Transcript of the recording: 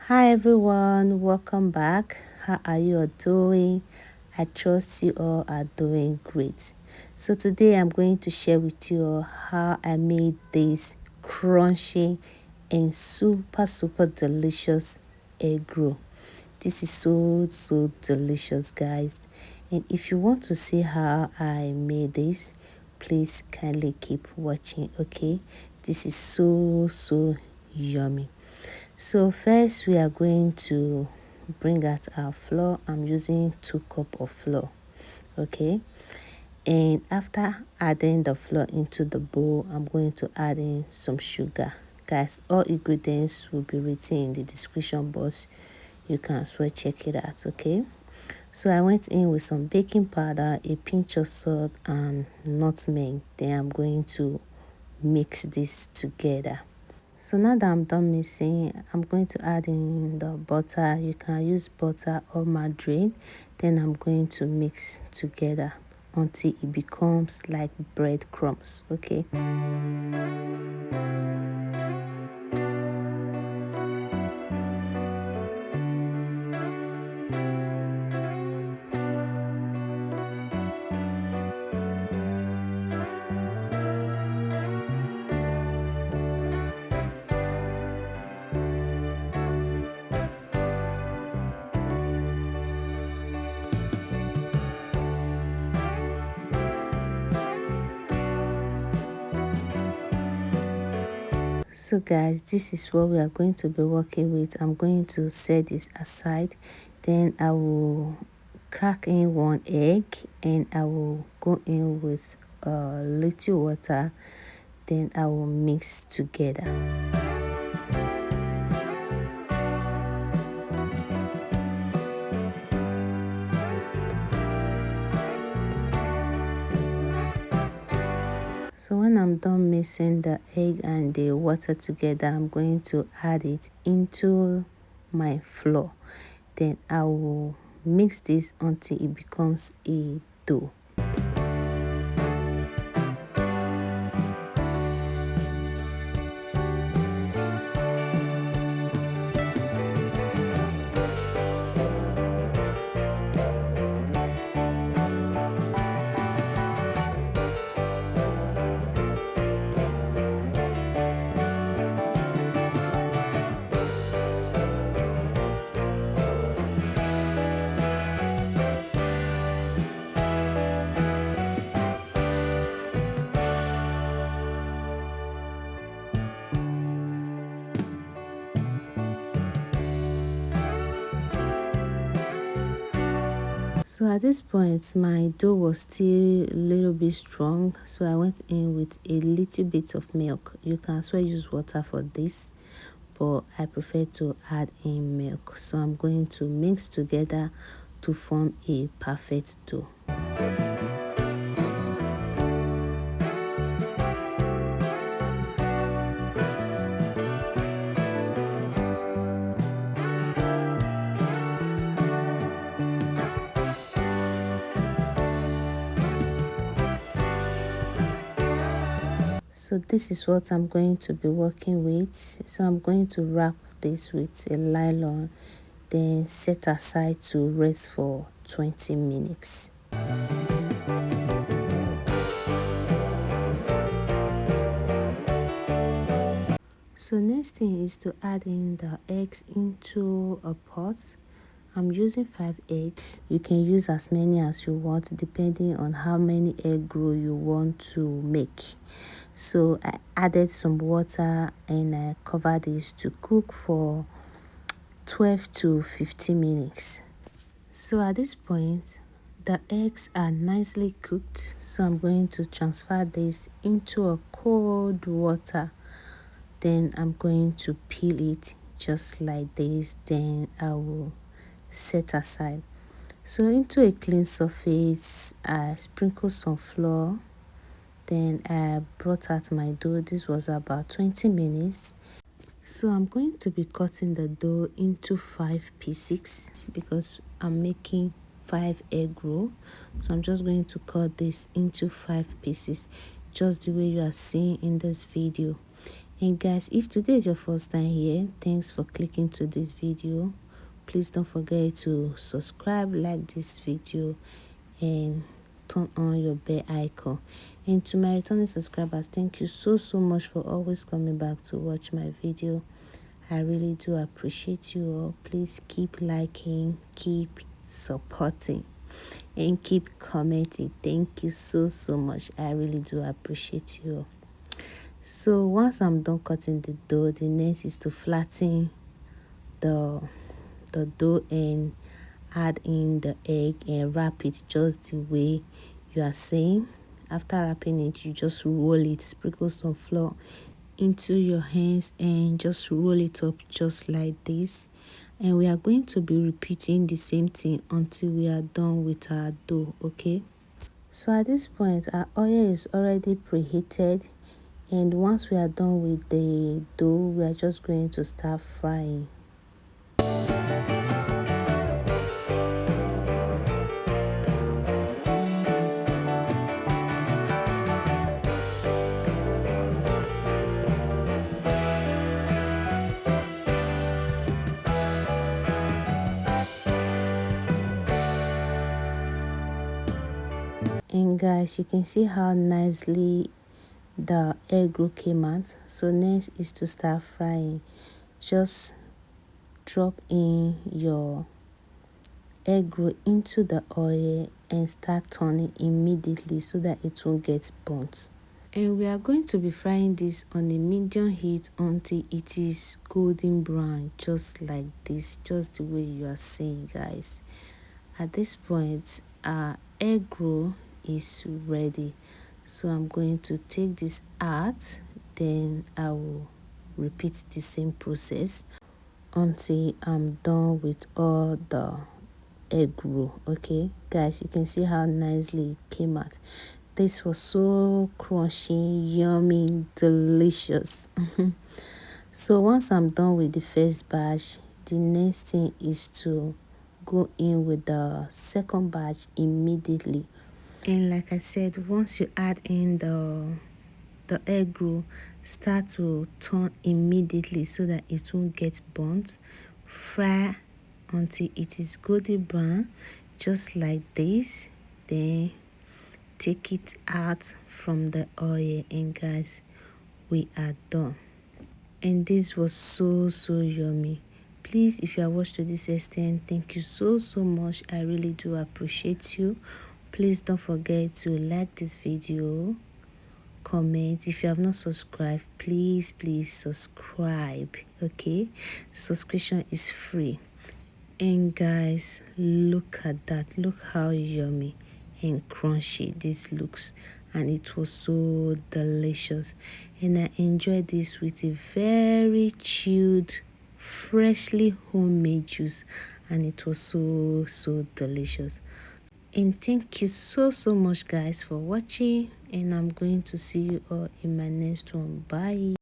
Hi everyone, welcome back. How are you all doing? I trust you all are doing great. So today I'm going to share with you all how I made this crunchy and super delicious egg roll. This is so delicious, guys. And if you want to see how I made this, please kindly keep watching, okay? This is so yummy. So first we are going to bring out our flour. I'm using 2 cups of flour, okay? And after adding the flour into the bowl, I'm going to add in some sugar. Guys, all ingredients will be written in the description box. You can as well check it out, okay? So I went in with some baking powder, a pinch of salt, and nutmeg. Then I'm going to mix this together. So now that I'm done mixing, I'm going to add in the butter. You can use butter or margarine. Then I'm going to mix together until it becomes like breadcrumbs, okay? So guys, this is what we are going to be working with. I'm going to set this aside. Then I will crack in 1 egg and I will go in with a little water. Then I will mix together. So when I'm done mixing the egg and the water together, I'm going to add it into my flour. Then I will mix this until it becomes a dough. So at this point, my dough was still a little bit strong, so I went in with a little bit of milk. You can as well use water for this, but I prefer to add in milk. So I'm going to mix together to form a perfect dough. So this is what I'm going to be working with. So I'm going to wrap this with a nylon, then set aside to rest for 20 minutes. So next thing is to add in the eggs into a pot. I'm using 5 eggs. You can use as many as you want depending on how many egg roll you want to make. So I added some water and I covered this to cook for 12 to 15 minutes. So at this point, the eggs are nicely cooked. So I'm going to transfer this into a cold water. Then I'm going to peel it just like this. Then I will set aside. So into a clean surface, I sprinkle some flour. Then I brought out my dough. This was about 20 minutes. So I'm going to be cutting the dough into 5 pieces because I'm making 5 egg roll. So I'm just going to cut this into 5 pieces, just the way you are seeing in this video. And guys, if today is your first time here, thanks for clicking to this video. Please don't forget to subscribe, like this video, and turn on your bell icon. And to my returning subscribers, thank you so much for always coming back to watch my video. I really do appreciate you all. Please keep liking, keep supporting, and keep commenting. Thank you so much. I really do appreciate you all. So once I'm done cutting the dough, the next is to flatten the dough and add in the egg and wrap it just the way you are saying. After wrapping it, you just roll it, sprinkle some flour into your hands and just roll it up just like this. And we are going to be repeating the same thing until we are done with our dough. Okay, so at this point our oil is already preheated, and once we are done with the dough, we are just going to start frying. And guys, you can see how nicely the egg roll came out. So next is to start frying. Just drop in your egg roll into the oil and start turning immediately so that it won't get burnt. And we are going to be frying this on a medium heat until it is golden brown, just like this, just the way you are seeing, guys. At this point, our egg roll is ready. So I'm going to take this out, then I will repeat the same process until I'm done with all the egg roll. Okay guys, you can see how nicely it came out. This was so crunchy, yummy, delicious. So once I'm done with the first batch, the next thing is to go in with the second batch immediately. And like I said, once you add in the egg roll, start to turn immediately so that it won't get burnt. Fry until it is golden brown, just like this. Then take it out from the oil, and guys, we are done. And this was so yummy. Please, if you have watched to this extent, thank you so much. I really do appreciate you. Please don't forget to like this video, comment. If you have not subscribed, please subscribe. Okay, subscription is free. And guys, look at that. Look how yummy and crunchy this looks, and it was so delicious. And I enjoyed this with a very chilled, freshly homemade juice, and it was so delicious. And thank you so much guys for watching, and I'm going to see you all in my next one. Bye.